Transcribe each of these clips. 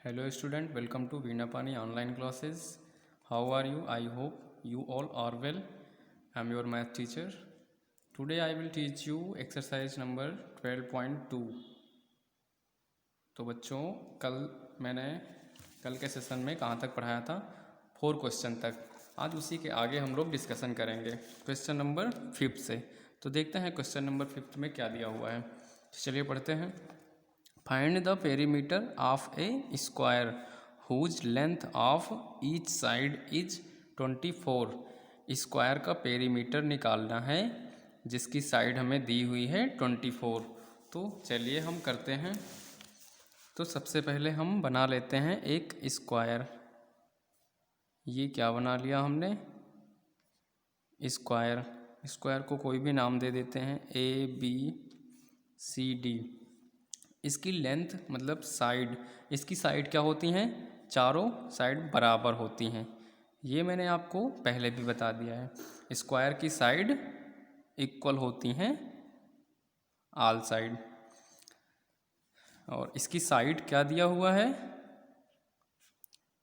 Hello student, welcome to Veenapani online classes. How are you? I hope you all are well. I am your math teacher. Today I will teach you exercise number 12.2. तो बच्चों मैंने कल के session में कहाँ तक पढ़ाया था? 4 क्वेश्चन तक। आज उसी के आगे हम लोग डिस्कशन करेंगे क्वेश्चन नंबर 5 से। तो देखते हैं क्वेश्चन नंबर 5 में क्या दिया हुआ है। तो चलिए पढ़ते हैं। Find the perimeter of a square whose length of each side is 24। Square का पेरीमीटर निकालना है जिसकी साइड हमें दी हुई है 24। तो चलिए हम करते हैं। तो सबसे पहले हम बना लेते हैं एक स्क्वायर। ये क्या बना लिया हमने? स्क्वायर। स्क्वायर को कोई भी नाम दे देते हैं, ABCD। इसकी लेंथ मतलब साइड, इसकी साइड क्या होती हैं? चारों साइड बराबर होती हैं। ये मैंने आपको पहले भी बता दिया है। स्क्वायर की साइड इक्वल होती हैं ऑल साइड। और इसकी साइड क्या दिया हुआ है?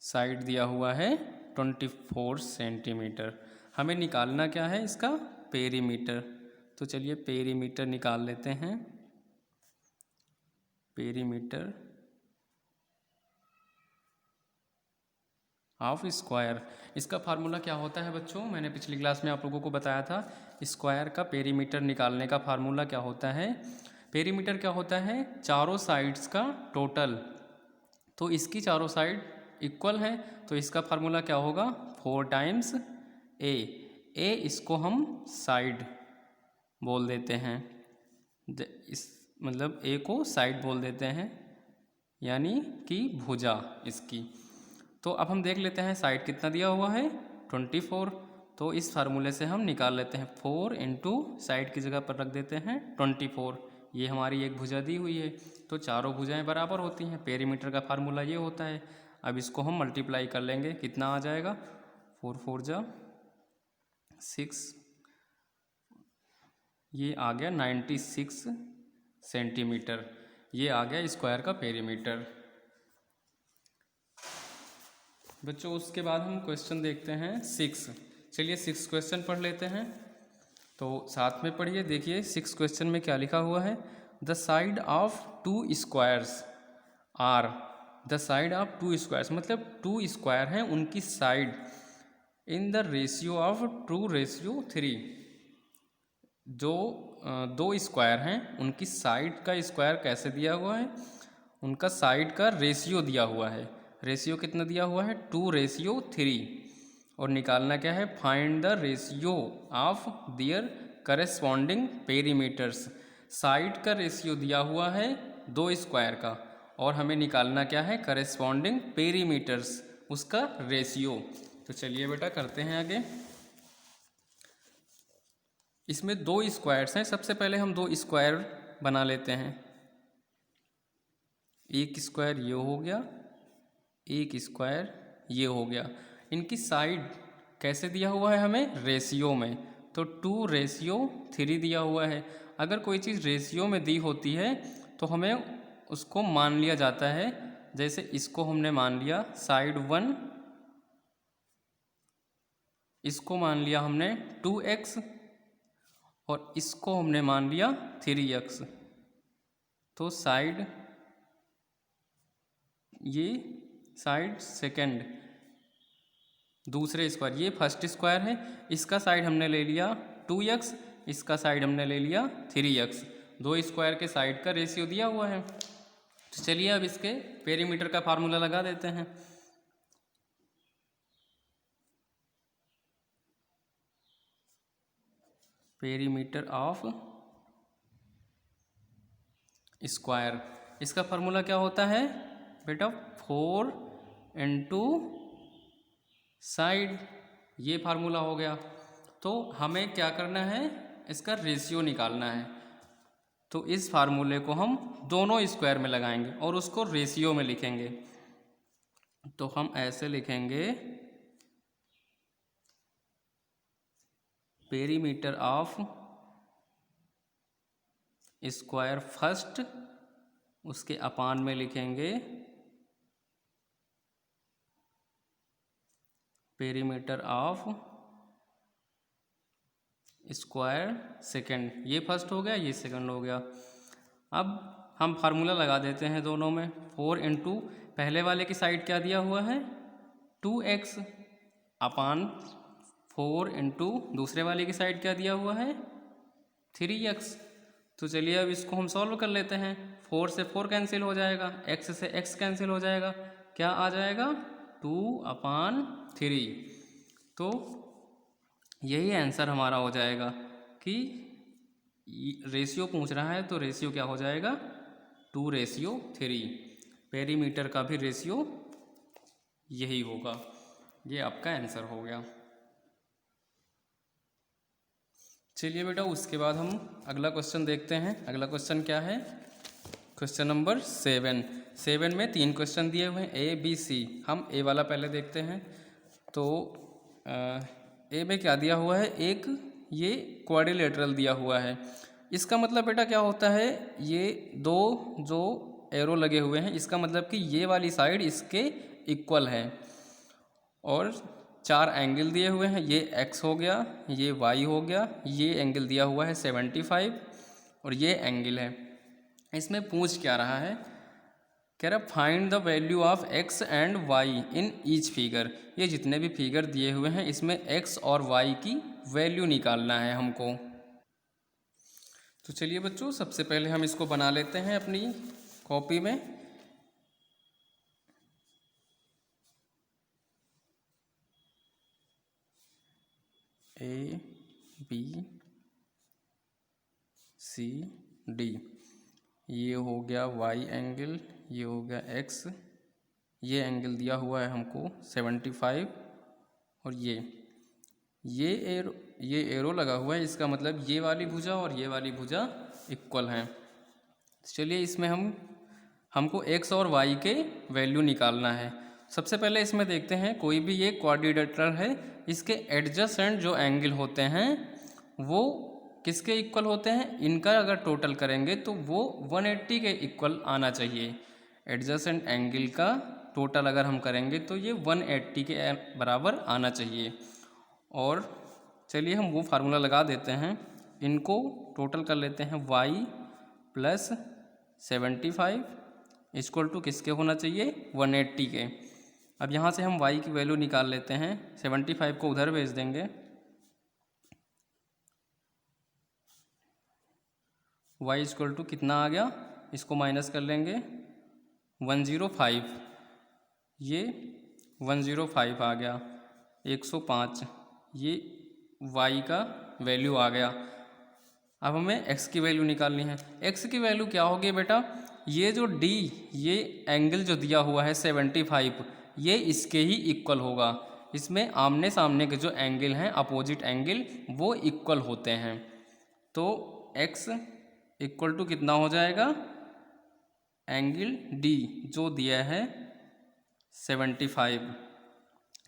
साइड दिया हुआ है 24 सेंटीमीटर। हमें निकालना क्या है? इसका पेरीमीटर। तो चलिए पेरीमीटर निकाल लेते हैं। पेरीमीटर ऑफ स्क्वायर, इसका फार्मूला क्या होता है बच्चों? मैंने पिछली क्लास में आप लोगों को बताया था। स्क्वायर का पेरीमीटर निकालने का फार्मूला क्या होता है? पेरीमीटर क्या होता है? चारों साइड्स का टोटल। तो इसकी चारों साइड इक्वल हैं, तो इसका फार्मूला क्या होगा? 4 टाइम्स ए। इसको हम साइड बोल देते हैं। इस मतलब ए को साइड बोल देते हैं, यानी कि भुजा इसकी। तो अब हम देख लेते हैं साइड कितना दिया हुआ है? 24। तो इस फार्मूले से हम निकाल लेते हैं। 4 इंटू साइड की जगह पर रख देते हैं 24। ये हमारी एक भुजा दी हुई है, तो चारों भुजाएं बराबर होती हैं। पेरीमीटर का फार्मूला ये होता है। अब इसको हम मल्टीप्लाई कर लेंगे, कितना आ जाएगा? 4 4 जा 6, ये आ गया 96 सेंटीमीटर। ये आ गया स्क्वायर का पेरीमीटर। बच्चों उसके बाद हम क्वेश्चन देखते हैं 6। चलिए 6 क्वेश्चन पढ़ लेते हैं। तो साथ में पढ़िए, देखिए 6 क्वेश्चन में क्या लिखा हुआ है। The side of 2 squares are, the side of 2 squares मतलब 2 स्क्वायर हैं, उनकी side in the ratio of 2:3। जो 2 स्क्वायर हैं उनकी साइड का स्क्वायर कैसे दिया हुआ है? उनका साइड का रेशियो दिया हुआ है। रेशियो कितना दिया हुआ है? 2:3। और निकालना क्या है? Find the ratio of their corresponding perimeters. Side का रेशियो दिया हुआ है 2 स्क्वायर का, और हमें निकालना क्या है? करेस्पॉन्डिंग पेरीमीटर्स, उसका रेशियो। तो चलिए बेटा करते हैं आगे। इसमें 2 स्क्वायर्स हैं। सबसे पहले हम 2 स्क्वायर बना लेते हैं। एक स्क्वायर ये हो गया, एक स्क्वायर ये हो गया। इनकी साइड कैसे दिया हुआ है हमें? रेशियो में। तो 2:3 दिया हुआ है। अगर कोई चीज़ रेशियो में दी होती है तो हमें उसको मान लिया जाता है। जैसे इसको हमने मान लिया साइड 1, इसको मान लिया हमने 2x, और इसको हमने मान लिया 3x। तो साइड, ये साइड सेकंड दूसरे स्क्वायर, ये फर्स्ट स्क्वायर है, इसका साइड हमने ले लिया 2x, इसका साइड हमने ले लिया 3x। 2 स्क्वायर के साइड का रेशियो दिया हुआ है। तो चलिए अब इसके पेरीमीटर का फार्मूला लगा देते हैं। पेरीमीटर ऑफ स्क्वायर, इसका फार्मूला क्या होता है बेटा? 4 इंटू साइड, ये फार्मूला हो गया। तो हमें क्या करना है? इसका रेशियो निकालना है। तो इस फार्मूले को हम दोनों स्क्वायर में लगाएंगे और उसको रेशियो में लिखेंगे। तो हम ऐसे लिखेंगे, पेरीमीटर ऑफ स्क्वायर फर्स्ट, उसके अपान में लिखेंगे पेरीमीटर ऑफ स्क्वायर सेकेंड। ये फर्स्ट हो गया, ये सेकंड हो गया। अब हम फार्मूला लगा देते हैं दोनों में। 4 इंटू पहले वाले की साइड क्या दिया हुआ है 2x अपान 4 इंटू दूसरे वाले की साइड क्या दिया हुआ है 3x। तो चलिए अब इसको हम सॉल्व कर लेते हैं। 4 से 4 कैंसिल हो जाएगा, x से x कैंसिल हो जाएगा, क्या आ जाएगा 2/3। तो यही आंसर हमारा हो जाएगा कि रेशियो पूछ रहा है तो रेशियो क्या हो जाएगा 2:3। पेरीमीटर का भी रेशियो यही होगा। ये आपका आंसर हो गया। चलिए बेटा उसके बाद हम अगला क्वेश्चन देखते हैं। अगला क्वेश्चन क्या है, क्वेश्चन नंबर 7 में 3 क्वेश्चन दिए हुए हैं A B C। हम ए वाला पहले देखते हैं। तो ए में क्या दिया हुआ है, एक ये क्वाड्रिलेटरल दिया हुआ है। इसका मतलब बेटा क्या होता है, ये दो जो एरो लगे हुए हैं इसका मतलब कि ये वाली साइड इसके इक्वल है। और 4 एंगल दिए हुए हैं, ये x हो गया, ये y हो गया, ये एंगल दिया हुआ है 75 और ये एंगल है। इसमें पूछ क्या रहा है, कह रहा find the value of x and y in each figure. ये जितने भी फिगर दिए हुए हैं इसमें x और y की वैल्यू निकालना है हमको। तो चलिए बच्चों सबसे पहले हम इसको बना लेते हैं अपनी कॉपी में। A B C D, ये हो गया y एंगल, ये हो गया x, ये एंगल दिया हुआ है हमको 75 और ये एरो लगा हुआ है, इसका मतलब ये वाली भुजा और ये वाली भुजा इक्वल हैं। चलिए इसमें हमको x और y के वैल्यू निकालना है। सबसे पहले इसमें देखते हैं, कोई भी ये क्वाड्रिलेटरल है, इसके एडजेसेंट जो एंगल होते हैं वो किसके इक्वल होते हैं, इनका अगर टोटल करेंगे तो वो 180 के इक्वल आना चाहिए। एडजेसेंट एंगल का टोटल अगर हम करेंगे तो ये 180 के बराबर आना चाहिए। और चलिए हम वो फार्मूला लगा देते हैं, इनको टोटल कर लेते हैं। y प्लस 75 इक्वल टू किसके होना चाहिए 180 के। अब यहाँ से हम y की वैल्यू निकाल लेते हैं, 75 को उधर भेज देंगे, y इक्वल टू कितना आ गया, इसको माइनस कर लेंगे 105, ये 105 आ गया, 105, ये y का वैल्यू आ गया। अब हमें x की वैल्यू निकालनी है। x की वैल्यू क्या होगी बेटा, ये जो d ये एंगल जो दिया हुआ है 75 ये इसके ही इक्वल होगा। इसमें आमने सामने के जो एंगल हैं अपोजिट एंगल वो इक्वल होते हैं। तो x इक्वल टू कितना हो जाएगा, एंगल d जो दिया है 75,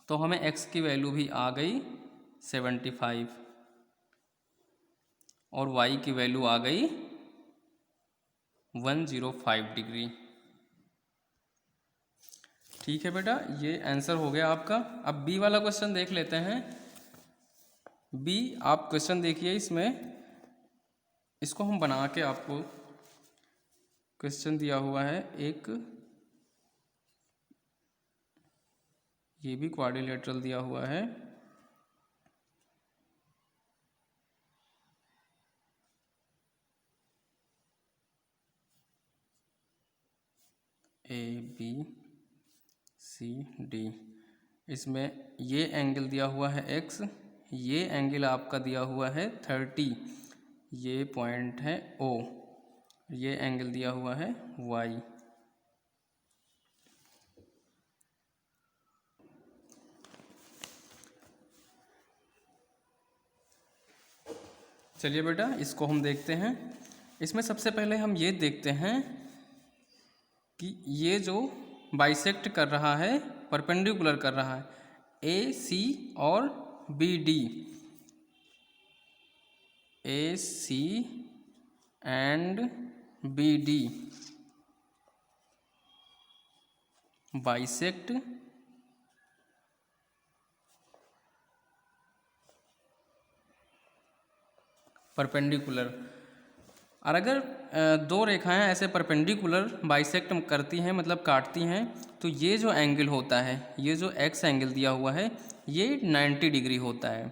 तो हमें x की वैल्यू भी आ गई 75 और y की वैल्यू आ गई 105 डिग्री। ठीक है बेटा, ये आंसर हो गया आपका। अब बी वाला क्वेश्चन देख लेते हैं। बी आप क्वेश्चन देखिए, इसमें इसको हम बना के आपको क्वेश्चन दिया हुआ है एक, ये भी क्वाड्रिलेटरल दिया हुआ है, ABCD। इसमें ये एंगल दिया हुआ है x, ये एंगल आपका दिया हुआ है 30, ये पॉइंट है O, ये एंगल दिया हुआ है y। चलिए बेटा इसको हम देखते हैं। इसमें सबसे पहले हम ये देखते हैं कि ये जो बाइसेक्ट कर रहा है, परपेंडिकुलर कर रहा है, AC और BD, AC and BD bisect perpendicular. और अगर दो रेखाएं ऐसे परपेंडिकुलर बाइसेक्ट करती हैं, मतलब काटती हैं, तो ये जो एंगल होता है, ये जो एक्स एंगल दिया हुआ है, ये 90 डिग्री होता है।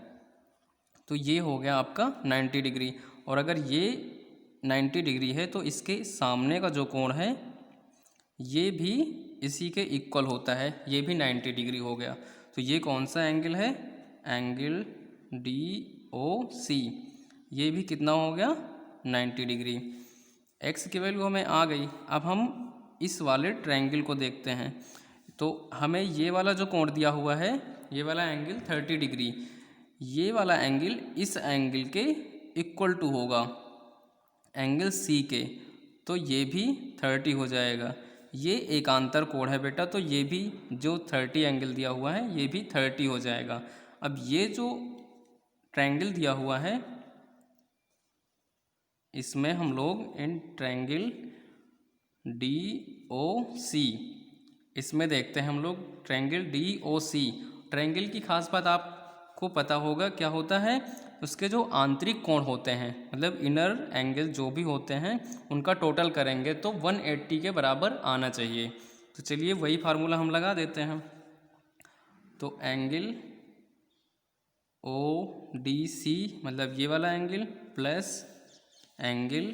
तो ये हो गया आपका 90 डिग्री। और अगर ये 90 डिग्री है तो इसके सामने का जो कोण है ये भी इसी के इक्वल होता है, ये भी 90 डिग्री हो गया। तो ये कौन सा एंगल है? Angle DOC। ये भी कितना हो गया? 90 डिग्री। एक्स की वैल्यू हमें आ गई। अब हम इस वाले ट्रायंगल को देखते हैं। तो हमें ये वाला जो कोण दिया हुआ है, ये वाला एंगल 30 डिग्री, ये वाला एंगल इस एंगल के इक्वल टू होगा, एंगल C के। तो ये भी 30 हो जाएगा। ये एकांतर कोण है बेटा, तो ये भी जो 30 एंगल दिया हुआ है ये भी 30 हो जाएगा। अब ये जो ट्रायंगल दिया हुआ है इसमें हम लोग इन ट्रायंगल DOC, इसमें देखते हैं हम लोग ट्रायंगल DOC। ट्रायंगल की खास बात आपको पता होगा क्या होता है, उसके जो आंतरिक कोण होते हैं, मतलब इनर एंगल जो भी होते हैं उनका टोटल करेंगे तो 180 के बराबर आना चाहिए। तो चलिए वही फार्मूला हम लगा देते हैं। तो एंगल ODC मतलब ये वाला angle plus angle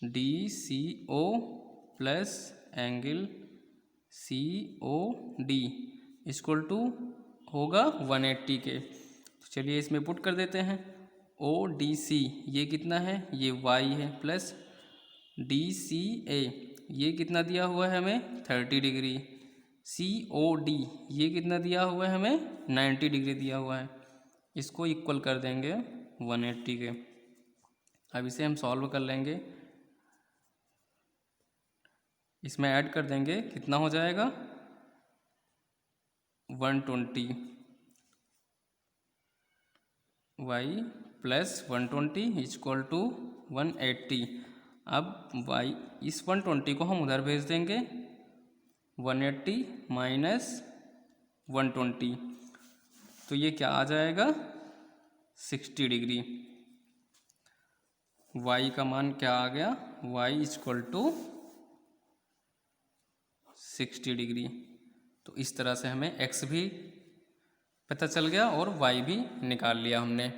DCO plus angle COD equal to होगा 180 के। तो चलिए इसमें पुट कर देते हैं। ODC ये कितना है? ये y है, प्लस DCA ये कितना दिया हुआ है हमें? 30 डिग्री। COD ये कितना दिया हुआ है हमें? 90 डिग्री दिया हुआ है। इसको इक्वल कर देंगे 180 के। अब इसे हम सॉल्व कर लेंगे, इसमें ऐड कर देंगे, कितना हो जाएगा? 120 y प्लस 120 इक्वल टू 180। अब y इस 120 को हम उधर भेज देंगे, 180 माइनस 120, तो ये क्या आ जाएगा? 60 डिग्री। y का मान क्या आ गया? y equal to 60 degree. तो इस तरह से हमें x भी पता चल गया और y भी निकाल लिया हमने।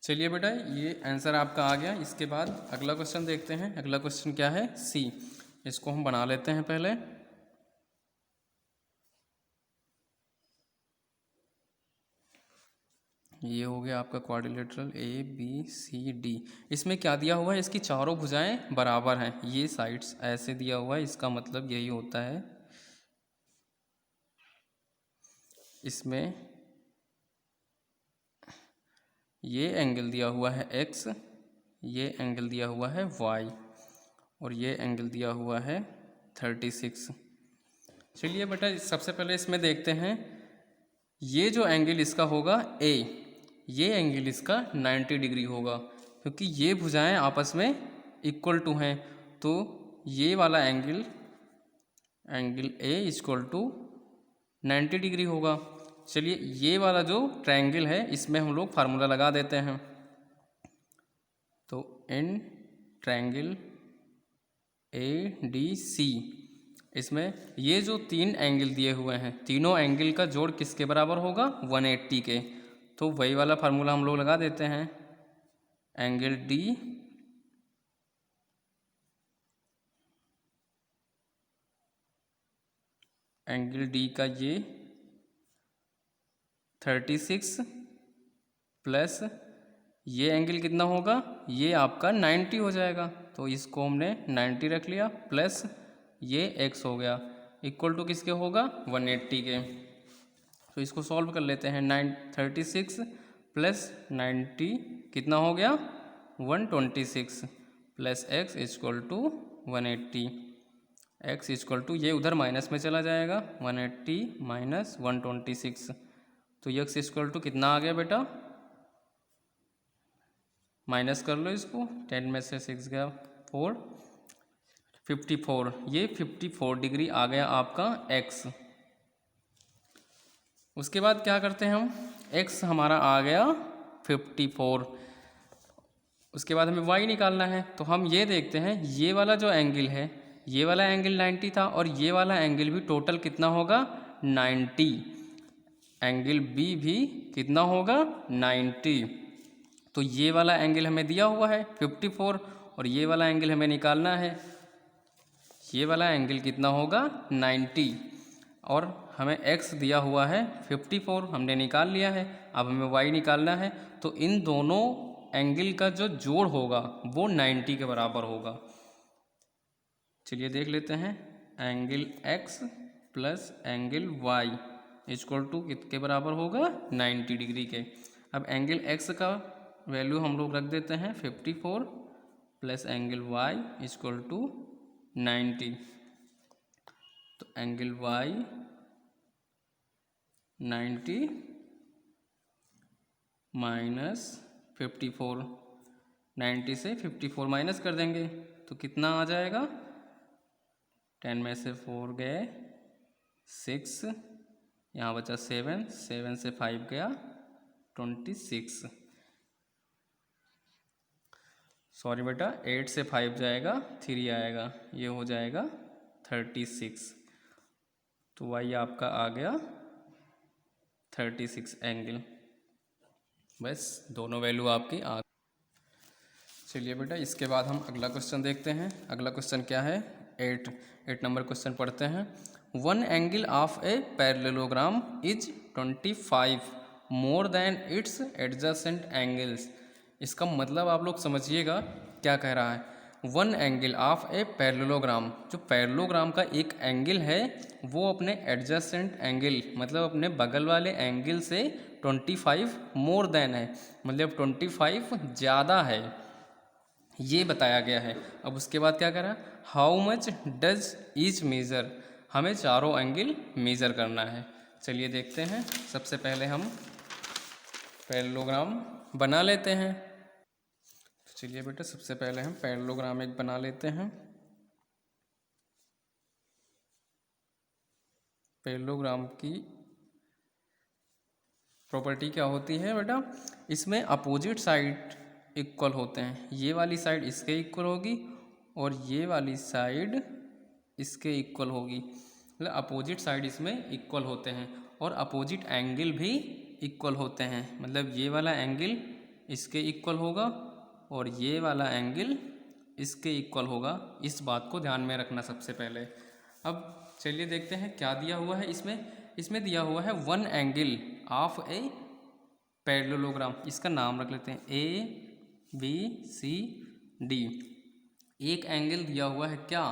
चलिए बेटा ये आंसर आपका आ गया। इसके बाद अगला क्वेश्चन देखते हैं। अगला क्वेश्चन क्या है? C। इसको हम बना लेते हैं पहले। ये हो गया आपका क्वाड्रिलेटरल ABCD। इसमें क्या दिया हुआ है? इसकी चारों भुजाएं बराबर हैं, ये साइड्स ऐसे दिया हुआ है, इसका मतलब यही होता है। इसमें ये एंगल दिया हुआ है x, ये एंगल दिया हुआ है y, और ये एंगल दिया हुआ है 36। चलिए बेटा सबसे पहले इसमें देखते हैं, ये जो एंगल इसका होगा A, ये एंगल इसका 90 डिग्री होगा, क्योंकि ये भुजाएं आपस में इक्वल टू हैं। तो ये वाला angle A equal to 90 degree होगा। चलिए ये वाला जो ट्रायंगल है इसमें हम लोग फार्मूला लगा देते हैं। तो इन ट्रायंगल ADC, इसमें ये जो तीन एंगल दिए हुए हैं, तीनों एंगल का जोड़ किसके बराबर होगा? 180 के। तो वही वाला फार्मूला हम लोग लगा देते हैं। एंगल D का ये 36 प्लस ये एंगल कितना होगा? ये आपका 90 हो जाएगा, तो इसको हमने 90 रख लिया, प्लस ये x हो गया, इक्वल टू किसके होगा? 180 के। तो इसको सॉल्व कर लेते हैं। 36 प्लस 90 कितना हो गया? 126 plus x equal to 180। x equal to ये उधर माइनस में चला जाएगा, 180 माइनस 126, तो x इक्वल टू कितना आ गया बेटा? माइनस कर लो इसको, 10 में से 6 गया 4, 54। ये 54 डिग्री आ गया आपका x। उसके बाद क्या करते हैं हम? x हमारा आ गया 54। उसके बाद हमें y निकालना है, तो हम ये देखते हैं ये वाला जो एंगल है, ये वाला एंगल 90 था और ये वाला एंगल भी टोटल कितना होगा 90। एंगल B भी कितना होगा 90। तो ये वाला एंगल हमें दिया हुआ है 54 और ये वाला एंगल हमें निकालना है। ये वाला एंगल कितना होगा 90 और हमें x दिया हुआ है 54, हमने निकाल लिया है। अब हमें y निकालना है, तो इन दोनों एंगल का जो जोड़ होगा वो 90 के बराबर होगा। चलिए देख लेते हैं। Angle x plus angle y equal to कितने बराबर होगा 90 डिग्री के। अब एंगल x का वैल्यू हम लोग रख देते हैं 54 plus angle y equal to 90। तो एंगल y 90 माइनस 54, 90 से 54 माइनस कर देंगे तो कितना आ जाएगा, 10 में से 4 गए 6, यहाँ बचा 7, 7 से 5 गया 26। सॉरी बेटा 8 से 5 जाएगा 3 आएगा, ये हो जाएगा 36। तो y आपका आ गया 36 एंगल। बस दोनों वैल्यू आपकी आ। चलिए बेटा इसके बाद हम अगला क्वेश्चन देखते हैं। अगला क्वेश्चन क्या है, 8 नंबर क्वेश्चन पढ़ते हैं। One angle of a parallelogram is 25 more than it's adjacent angles. इसका मतलब आप लोग समझिएगा क्या कह रहा है। One angle of a parallelogram, जो पैरेललोग्राम का एक एंगल है वो अपने एडजेसेंट एंगल मतलब अपने बगल वाले एंगल से 25 मोर देन है, मतलब 25 ज़्यादा है, ये बताया गया है। अब उसके बाद क्या करा, how much does each measure, हमें चारों एंगल मेज़र करना है। चलिए देखते हैं। सबसे पहले हम पैरेललोग्राम बना लेते हैं। चलिए बेटा सबसे पहले हम पैरेललोग्राम एक बना लेते हैं। पैरेललोग्राम की प्रॉपर्टी क्या होती है बेटा, इसमें अपोजिट साइड इक्वल होते हैं। ये वाली साइड इसके इक्वल होगी और ये वाली साइड इसके इक्वल होगी, मतलब अपोजिट साइड इसमें इक्वल होते हैं और अपोजिट एंगल भी इक्वल होते हैं, मतलब ये वाला एंगल इसके इक्वल होगा और ये वाला एंगल इसके इक्वल होगा। इस बात को ध्यान में रखना सबसे पहले। अब चलिए देखते हैं क्या दिया हुआ है इसमें दिया हुआ है one angle of a parallelogram. इसका नाम रख लेते हैं ABCD। एक एंगल दिया हुआ है क्या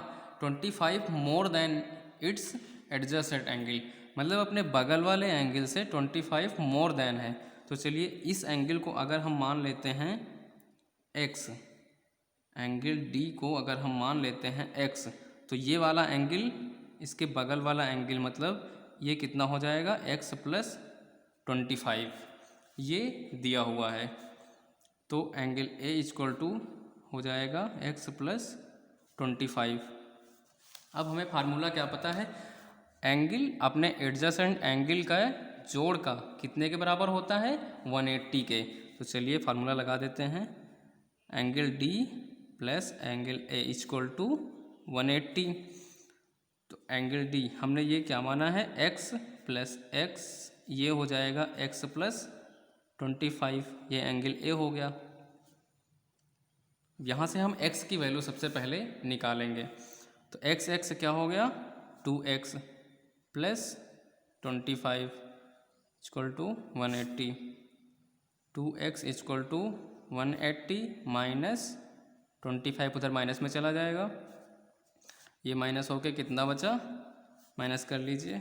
25 more than it's adjacent angle, मतलब अपने बगल वाले एंगल से 25 मोर देन है। तो चलिए इस एंगल को अगर हम मान लेते हैं x, एंगल D को अगर हम मान लेते हैं x, तो ये वाला एंगल इसके बगल वाला एंगल मतलब ये कितना हो जाएगा x प्लस 25, ये दिया हुआ है। तो एंगल A इक्वल टू हो जाएगा x प्लस 25। अब हमें फार्मूला क्या पता है, एंगल अपने एडजेसेंट एंगल का जोड़ का कितने के बराबर होता है 180 के। तो चलिए फार्मूला लगा देते हैं, angle D plus angle A equal to 180। तो एंगल D हमने ये क्या माना है x प्लस x, ये हो जाएगा x प्लस 25, ये एंगल A हो गया। यहाँ से हम x की वैल्यू सबसे पहले निकालेंगे। तो x क्या हो गया 2x plus 25 equal to 180, 2x equal to 180 minus 25, उधर माइनस में चला जाएगा, ये माइनस होके कितना बचा, माइनस कर लीजिए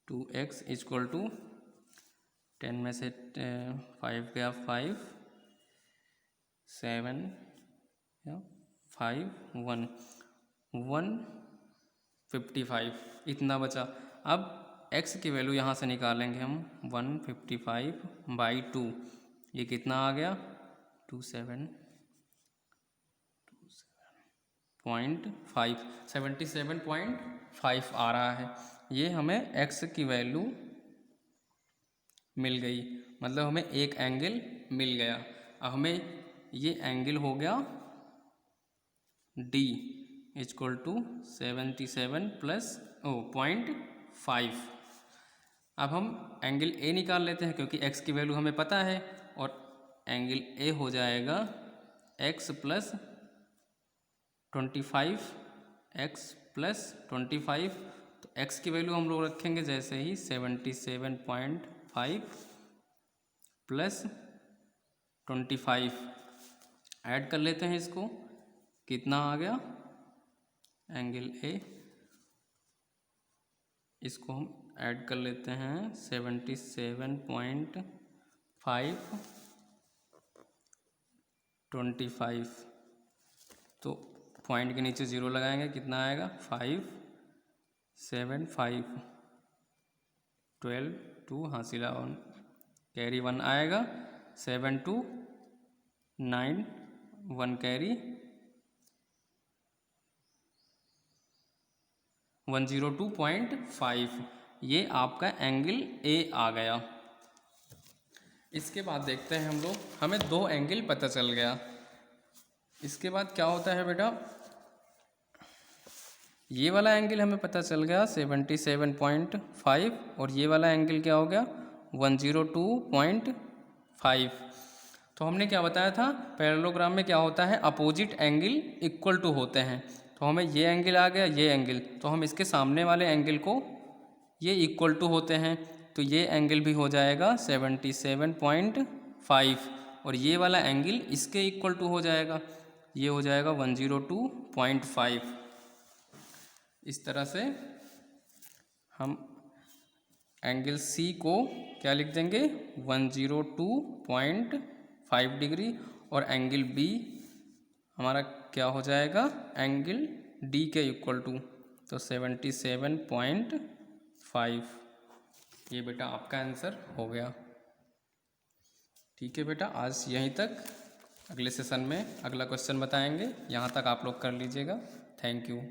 2x इक्वल टू 10 में से 5 गया 5, 7 5 1 155 इतना बचा। अब x की वैल्यू यहाँ से निकालेंगे हम 155/2, ये कितना आ गया 77.5 आ रहा है। ये हमें x की वैल्यू मिल गई। मतलब हमें एक एंगल मिल गया। अब हमें ये एंगल हो गया D इक्वल टू 77 प्लस 0.5। अब हम एंगल A निकाल लेते हैं क्योंकि x की वैल्यू हमें पता है, और एंगल A हो जाएगा x प्लस 25, x प्लस 25। तो x की वैल्यू हम लोग रखेंगे जैसे ही 77.5 प्लस 25, ऐड कर लेते हैं इसको, कितना आ गया एंगल A, इसको हम ऐड कर लेते हैं 77.5 25, तो पॉइंट के नीचे ज़ीरो लगाएंगे, कितना आएगा 5 7 5 12 2 हासिला 1 कैरी 1 आएगा, 7 2 9 1 कैरी 102.5। ये आपका एंगल A आ गया। इसके बाद देखते हैं हम लोग, हमें दो एंगल पता चल गया। इसके बाद क्या होता है बेटा, ये वाला एंगल हमें पता चल गया 77.5 और ये वाला एंगल क्या हो गया 102.5। तो हमने क्या बताया था, पैरेललोग्राम में क्या होता है, अपोजिट एंगल इक्वल टू होते हैं। तो हमें ये एंगल आ गया, ये एंगल, तो हम इसके सामने वाले एंगल को, ये इक्वल टू होते हैं, तो ये एंगल भी हो जाएगा 77.5 और ये वाला एंगल इसके इक्वल टू हो जाएगा, ये हो जाएगा 102.5। इस तरह से हम एंगल C को क्या लिख देंगे 102.5 डिग्री, और एंगल B हमारा क्या हो जाएगा एंगल D के इक्वल टू, तो 77.5। ये बेटा आपका आंसर हो गया। ठीक है बेटा, आज यहीं तक, अगले सेशन में अगला क्वेश्चन बताएंगे, यहाँ तक आप लोग कर लीजिएगा। Thank you.